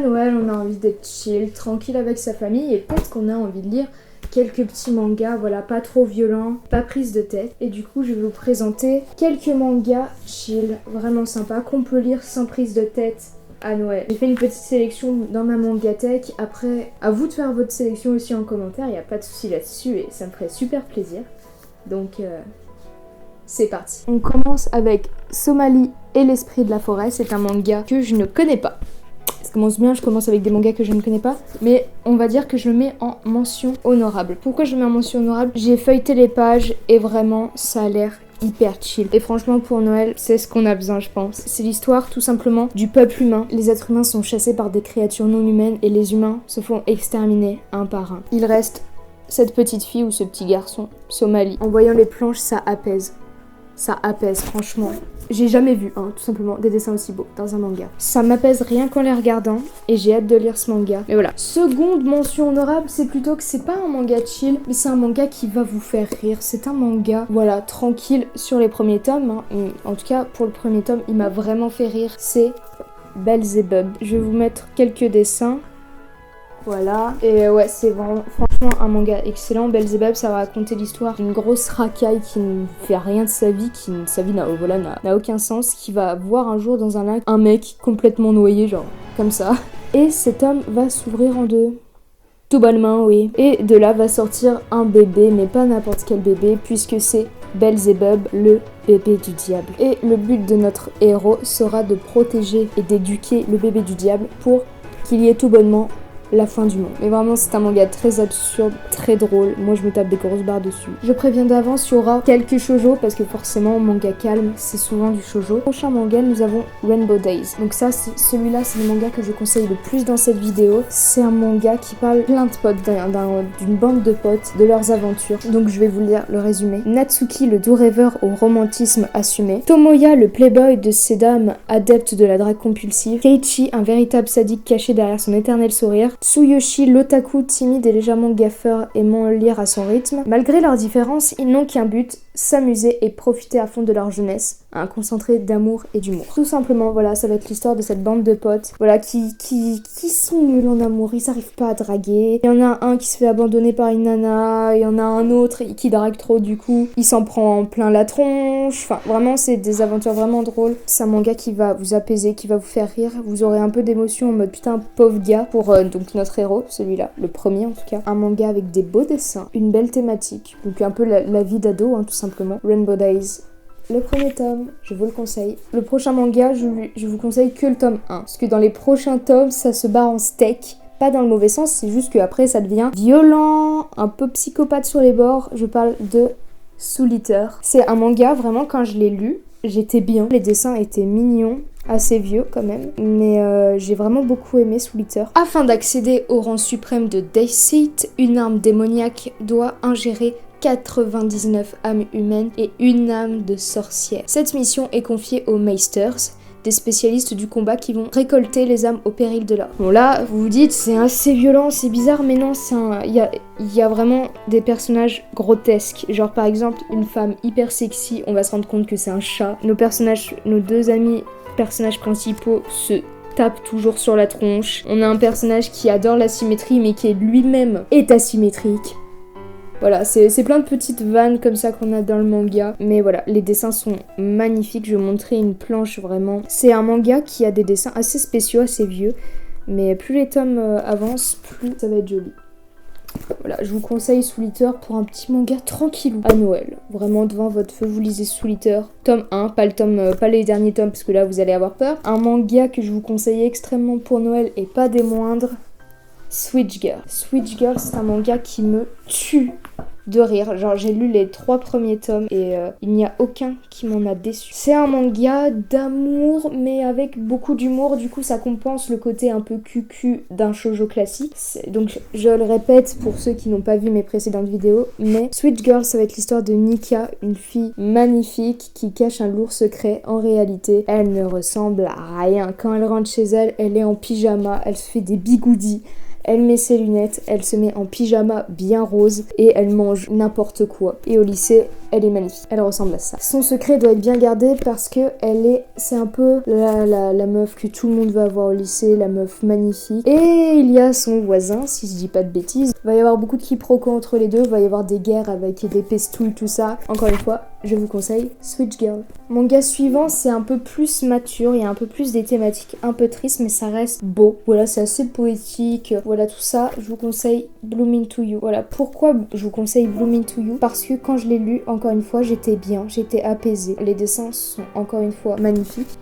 Noël, on a envie d'être chill, tranquille avec sa famille et peut-être qu'on a envie de lire quelques petits mangas, voilà, pas trop violents, pas prise de tête. Et du coup, je vais vous présenter quelques mangas chill, vraiment sympas, qu'on peut lire sans prise de tête à Noël. J'ai fait une petite sélection dans ma mangatech. Après, à vous de faire votre sélection aussi en commentaire, il n'y a pas de souci là-dessus et ça me ferait super plaisir. Donc, c'est parti. On commence avec Somalie et l'esprit de la forêt. C'est un manga que je ne connais pas. Ça commence bien, je commence avec des mangas que je ne connais pas, mais on va dire que je le mets en mention honorable. Pourquoi je le mets en mention honorable? J'ai feuilleté les pages et vraiment ça a l'air hyper chill. Et franchement pour Noël, c'est ce qu'on a besoin je pense. C'est l'histoire tout simplement du peuple humain. Les êtres humains sont chassés par des créatures non humaines et les humains se font exterminer un par un. Il reste cette petite fille ou ce petit garçon, Somalie. En voyant les planches, ça apaise. Ça apaise franchement. J'ai jamais vu, tout simplement, des dessins aussi beaux dans un manga. Ça m'apaise rien qu'en les regardant et j'ai hâte de lire ce manga. Mais voilà. Seconde mention honorable, c'est plutôt que c'est pas un manga chill, mais c'est un manga qui va vous faire rire. C'est un manga, voilà, tranquille sur les premiers tomes. En tout cas, pour le premier tome, il m'a vraiment fait rire. C'est Belzebub. Je vais vous mettre quelques dessins. Voilà, et ouais, c'est vraiment, franchement un manga excellent. Belzebub, ça va raconter l'histoire d'une grosse racaille qui ne fait rien de sa vie, sa vie n'a aucun sens, qui va voir un jour dans un lac un mec complètement noyé, genre comme ça. Et cet homme va s'ouvrir en deux. Tout bonnement, oui. Et de là va sortir un bébé, mais pas n'importe quel bébé, puisque c'est Belzebub, le bébé du diable. Et le but de notre héros sera de protéger et d'éduquer le bébé du diable pour qu'il y ait tout bonnement la fin du monde. Mais vraiment c'est un manga très absurde, très drôle. Moi je me tape des grosses barres dessus. Je préviens d'avance, il y aura quelques shoujo parce que forcément manga calme c'est souvent du shoujo. Prochain manga nous avons Rainbow Days. Donc ça celui-là c'est le manga que je conseille le plus dans cette vidéo. C'est un manga qui parle plein de potes, d'une bande de potes, de leurs aventures. Donc je vais vous lire le résumé. Natsuki le doux rêveur au romantisme assumé. Tomoya le playboy de ces dames adepte de la drague compulsive. Keiichi un véritable sadique caché derrière son éternel sourire. Tsuyoshi, l'otaku timide et légèrement gaffeur aimant lire à son rythme. Malgré leurs différences, ils n'ont qu'un but, s'amuser et profiter à fond de leur jeunesse, un concentré d'amour et d'humour. Tout simplement, voilà, ça va être l'histoire de cette bande de potes, voilà, qui sont nuls en amour, ils n'arrivent pas à draguer. Il y en a un qui se fait abandonner par une nana, il y en a un autre qui drague trop, du coup, il s'en prend plein la tronche. Enfin, vraiment, c'est des aventures vraiment drôles. C'est un manga qui va vous apaiser, qui va vous faire rire. Vous aurez un peu d'émotion en mode putain, pauvre gars, pour donc notre héros, celui-là, le premier en tout cas. Un manga avec des beaux dessins, une belle thématique, donc un peu la vie d'ado, tout simplement. Rainbow Days. Le premier tome, je vous le conseille. Le prochain manga, je vous conseille que le tome 1. Parce que dans les prochains tomes, ça se barre en steak. Pas dans le mauvais sens, c'est juste qu'après ça devient violent, un peu psychopathe sur les bords. Je parle de Soul Eater. C'est un manga, vraiment, quand je l'ai lu, j'étais bien. Les dessins étaient mignons. Assez vieux quand même, mais j'ai vraiment beaucoup aimé Soul Eater. Afin d'accéder au rang suprême de Deicide, une arme démoniaque doit ingérer 99 âmes humaines et une âme de sorcière. Cette mission est confiée aux Meisters, des spécialistes du combat qui vont récolter les âmes au péril de l'or. Bon là, vous vous dites, c'est assez violent, c'est bizarre, mais non, il y a vraiment des personnages grotesques. Genre par exemple, une femme hyper sexy, on va se rendre compte que c'est un chat. Nos deux amis personnages principaux se tapent toujours sur la tronche. On a un personnage qui adore la symétrie, mais qui lui-même est asymétrique. Voilà, c'est plein de petites vannes comme ça qu'on a dans le manga. Mais voilà, les dessins sont magnifiques. Je vais vous montrer une planche vraiment. C'est un manga qui a des dessins assez spéciaux, assez vieux. Mais plus les tomes avancent, plus ça va être joli. Voilà, je vous conseille Soul Eater pour un petit manga tranquillou à Noël. Vraiment devant votre feu, vous lisez Soul Eater, tome 1, pas les derniers tomes parce que là vous allez avoir peur. Un manga que je vous conseille extrêmement pour Noël et pas des moindres, Switch Girl. Switch Girl, c'est un manga qui me tue de rire. Genre j'ai lu les 3 premiers tomes et il n'y a aucun qui m'en a déçu. C'est un manga d'amour mais avec beaucoup d'humour, du coup ça compense le côté un peu cucu d'un shoujo classique. Donc je le répète pour ceux qui n'ont pas vu mes précédentes vidéos, mais Switch Girl ça va être l'histoire de Nika, une fille magnifique qui cache un lourd secret. En réalité elle ne ressemble à rien. Quand elle rentre chez elle, elle est en pyjama, elle se fait des bigoudis. Elle met ses lunettes, elle se met en pyjama bien rose et elle mange n'importe quoi. Et au lycée, Elle est magnifique, elle ressemble à ça. Son secret doit être bien gardé parce que c'est un peu la meuf que tout le monde va avoir au lycée, la meuf magnifique. Et il y a son voisin, si je dis pas de bêtises. Il va y avoir beaucoup de quiproquos entre les deux, il va y avoir des guerres avec des pestouilles, tout ça. Encore une fois, je vous conseille Switch Girl. Manga suivant, c'est un peu plus mature, il y a un peu plus des thématiques un peu tristes, mais ça reste beau. Voilà, c'est assez poétique, voilà tout ça. Je vous conseille Bloom Into You. Voilà, pourquoi je vous conseille Bloom Into You? Parce que quand je l'ai lu, encore une fois, j'étais bien, j'étais apaisée. Les dessins sont encore une fois magnifiques.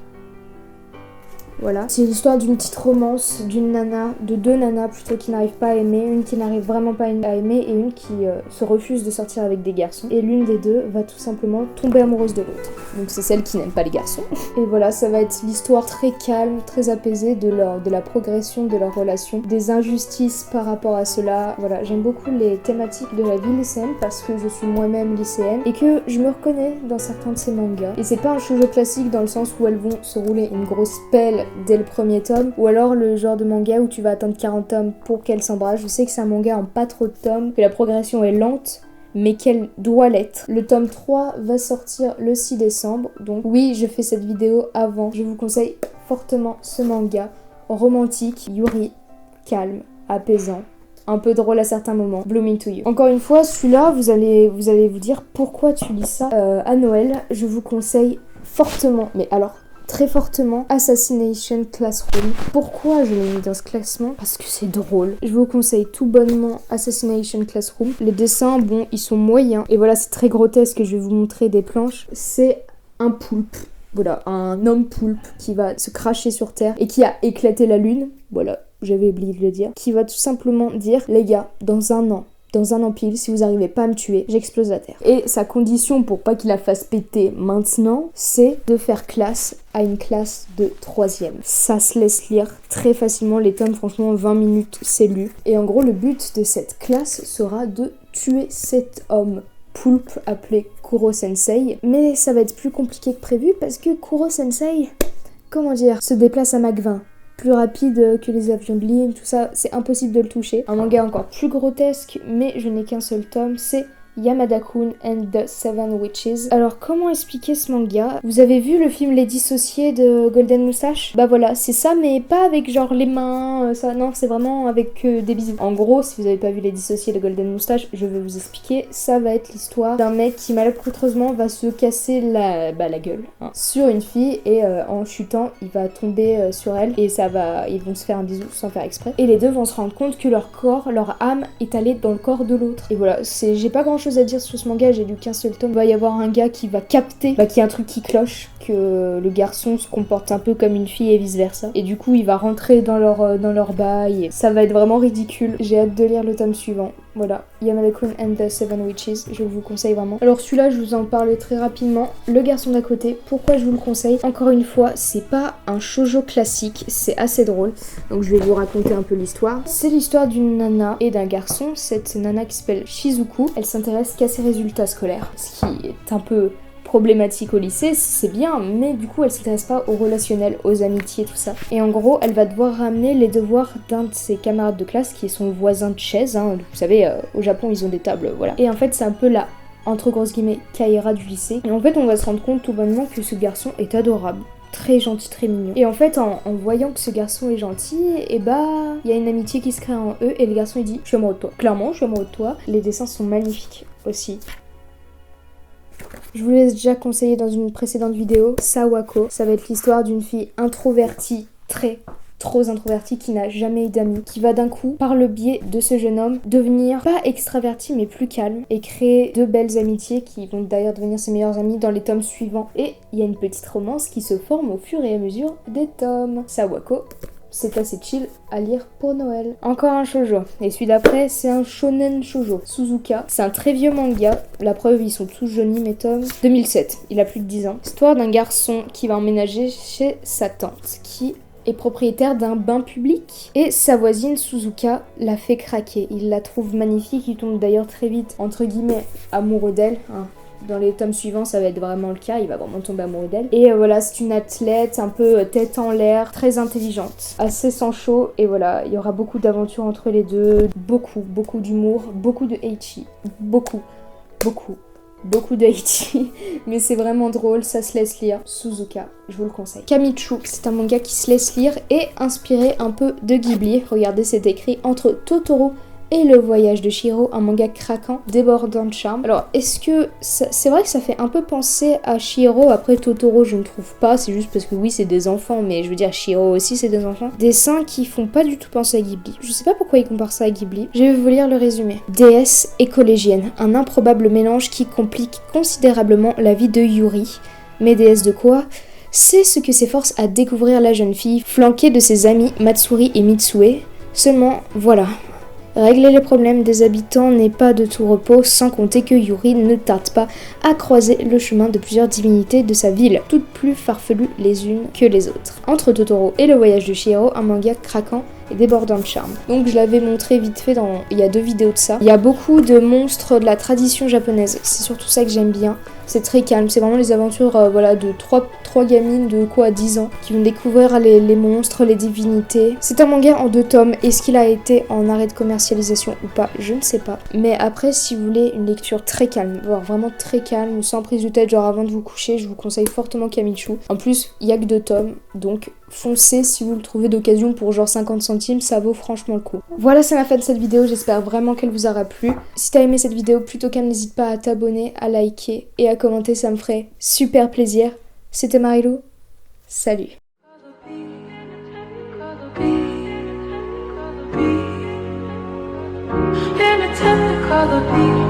Voilà. C'est l'histoire d'une petite romance d'une nana, de deux nanas plutôt qui n'arrivent pas à aimer, une qui n'arrive vraiment pas à aimer et une qui se refuse de sortir avec des garçons. Et l'une des deux va tout simplement tomber amoureuse de l'autre. Donc c'est celle qui n'aime pas les garçons. Et voilà, ça va être l'histoire très calme, très apaisée de la progression de leur relation, des injustices par rapport à cela. Voilà, j'aime beaucoup les thématiques de la vie lycéenne parce que je suis moi-même lycéenne et que je me reconnais dans certains de ces mangas. Et c'est pas un shoujo classique dans le sens où elles vont se rouler une grosse pelle dès le premier tome, ou alors le genre de manga où tu vas attendre 40 tomes pour qu'elle s'embrasse. Je sais que c'est un manga en pas trop de tomes, que la progression est lente, mais qu'elle doit l'être. Le tome 3 va sortir le 6 décembre, donc oui, je fais cette vidéo avant. Je vous conseille fortement ce manga romantique, yuri, calme, apaisant, un peu drôle à certains moments, Bloom Into You. Encore une fois, celui-là, vous allez vous dire pourquoi tu lis ça à Noël. Je vous conseille fortement, mais alors très fortement, Assassination Classroom. Pourquoi je l'ai mis dans ce classement? Parce que c'est drôle. Je vous conseille tout bonnement Assassination Classroom. Les dessins, bon, ils sont moyens. Et voilà, c'est très grotesque. Je vais vous montrer des planches. C'est un poulpe. Voilà, un homme poulpe qui va se cracher sur Terre et qui a éclaté la Lune. Voilà, j'avais oublié de le dire. Qui va tout simplement dire, les gars, dans un an pile, si vous arrivez pas à me tuer, j'explose la Terre. Et sa condition pour pas qu'il la fasse péter maintenant, c'est de faire classe à une classe de 3e. Ça se laisse lire très facilement, les tomes, franchement, 20 minutes, c'est lu. Et en gros, le but de cette classe sera de tuer cet homme poulpe appelé Kuro Sensei. Mais ça va être plus compliqué que prévu parce que Kuro Sensei, comment dire, se déplace à Mach 20. Plus rapide que les avions de ligne, tout ça, c'est impossible de le toucher. Un manga encore plus grotesque, mais je n'ai qu'un seul tome, c'est Yamada-kun and the Seven Witches. Alors comment expliquer ce manga? Vous avez vu le film Les Dissociés de Golden Moustache? Bah voilà, c'est ça, mais pas avec genre les mains, ça, non, c'est vraiment avec des bisous. En gros, si vous avez pas vu Les Dissociés de Golden Moustache, je vais vous expliquer. Ça va être l'histoire d'un mec qui malencontreusement va se casser la gueule sur une fille et en chutant, il va tomber sur elle et ils vont se faire un bisou sans faire exprès. Et les deux vont se rendre compte que leur corps, leur âme est allée dans le corps de l'autre. Et voilà, j'ai pas grand chose à dire sur ce manga, j'ai lu qu'un seul tome. Il va y avoir un gars qui va capter qu'il y a un truc qui cloche, que le garçon se comporte un peu comme une fille et vice versa. Et du coup, il va rentrer dans leur bail. Et ça va être vraiment ridicule. J'ai hâte de lire le tome suivant. Voilà, Yamada-kun and the Seven Witches, je vous conseille vraiment. Alors celui-là, je vous en parlais très rapidement. Le garçon d'à côté, pourquoi je vous le conseille? Encore une fois, c'est pas un shoujo classique, c'est assez drôle. Donc je vais vous raconter un peu l'histoire. C'est l'histoire d'une nana et d'un garçon. Cette nana qui s'appelle Shizuku, elle s'intéresse qu'à ses résultats scolaires, ce qui est un peu problématique au lycée, c'est bien, mais du coup elle s'intéresse pas au relationnel, aux amitiés, tout ça. Et en gros, elle va devoir ramener les devoirs d'un de ses camarades de classe qui est son voisin de chaise, hein. Vous savez, au Japon ils ont des tables, voilà. Et en fait c'est un peu la, entre grosses guillemets, Kaira du lycée. Et en fait on va se rendre compte tout bonnement que ce garçon est adorable. Très gentil, très mignon. Et en fait, en voyant que ce garçon est gentil, et bah, il y a une amitié qui se crée en eux, et le garçon il dit « Je suis amoureux de toi ». Clairement, je suis amoureux de toi. Les dessins sont magnifiques aussi. Je vous l'ai déjà conseillé dans une précédente vidéo, Sawako. Ça va être l'histoire d'une fille introvertie, trop introvertie, qui n'a jamais eu d'amis, qui va d'un coup, par le biais de ce jeune homme, devenir pas extravertie mais plus calme et créer de belles amitiés qui vont d'ailleurs devenir ses meilleures amies dans les tomes suivants. Et il y a une petite romance qui se forme au fur et à mesure des tomes. Sawako, c'est assez chill à lire pour Noël. Encore un shoujo. Et celui d'après, c'est un shonen shoujo. Suzuka. C'est un très vieux manga. La preuve, ils sont tous jaunis, mes tomes. 2007. Il a plus de 10 ans. Histoire d'un garçon qui va emménager chez sa tante, qui est propriétaire d'un bain public. Et sa voisine, Suzuka, la fait craquer. Il la trouve magnifique. Il tombe d'ailleurs très vite, entre guillemets, amoureux d'elle. Dans les tomes suivants, ça va être vraiment le cas, il va vraiment tomber amoureux d'elle. Et voilà, c'est une athlète un peu tête en l'air, très intelligente, assez sans chaud. Et voilà, il y aura beaucoup d'aventures entre les deux, beaucoup d'humour, beaucoup de ecchi, beaucoup beaucoup d'Haïti, mais c'est vraiment drôle, ça se laisse lire. Suzuka, je vous le conseille. Kamichu, c'est un manga qui se laisse lire et inspiré un peu de Ghibli. Regardez, c'est écrit entre Totoro et Le Voyage de Chihiro, un manga craquant, débordant de charme. Alors, est-ce que... C'est vrai que ça fait un peu penser à Chihiro, après Totoro je ne trouve pas, c'est juste parce que oui c'est des enfants, mais je veux dire Chihiro aussi c'est des enfants. Dessins qui font pas du tout penser à Ghibli. Je sais pas pourquoi ils comparent ça à Ghibli. Je vais vous lire le résumé. Déesse et collégienne, un improbable mélange qui complique considérablement la vie de Yuri. Mais déesse de quoi ? C'est ce que s'efforce à découvrir la jeune fille, flanquée de ses amis Matsuri et Mitsue. Seulement, voilà... Régler les problèmes des habitants n'est pas de tout repos, sans compter que Yuri ne tarde pas à croiser le chemin de plusieurs divinités de sa ville, toutes plus farfelues les unes que les autres. Entre Totoro et Le Voyage de Chihiro, un manga craquant et débordant de charme. Donc je l'avais montré vite fait il y a 2 vidéos de ça. Il y a beaucoup de monstres de la tradition japonaise, c'est surtout ça que j'aime bien. C'est très calme, c'est vraiment les aventures de trois gamines de 10 ans qui vont découvrir les monstres, les divinités. C'est un manga en 2 tomes. Est-ce qu'il a été en arrêt de commercialisation ou pas? Je ne sais pas. Mais après, si vous voulez une lecture très calme, voire vraiment très calme, sans prise de tête, genre avant de vous coucher, je vous conseille fortement Kamichu. En plus, il y a que 2 tomes, donc foncez si vous le trouvez d'occasion pour genre 50 centimes, ça vaut franchement le coup. Voilà, c'est la fin de cette vidéo, j'espère vraiment qu'elle vous aura plu. Si t'as aimé cette vidéo, plutôt qu'à n'hésite pas à t'abonner, à liker et à commenter, ça me ferait super plaisir. C'était Marilou, salut. In a technicolor beat.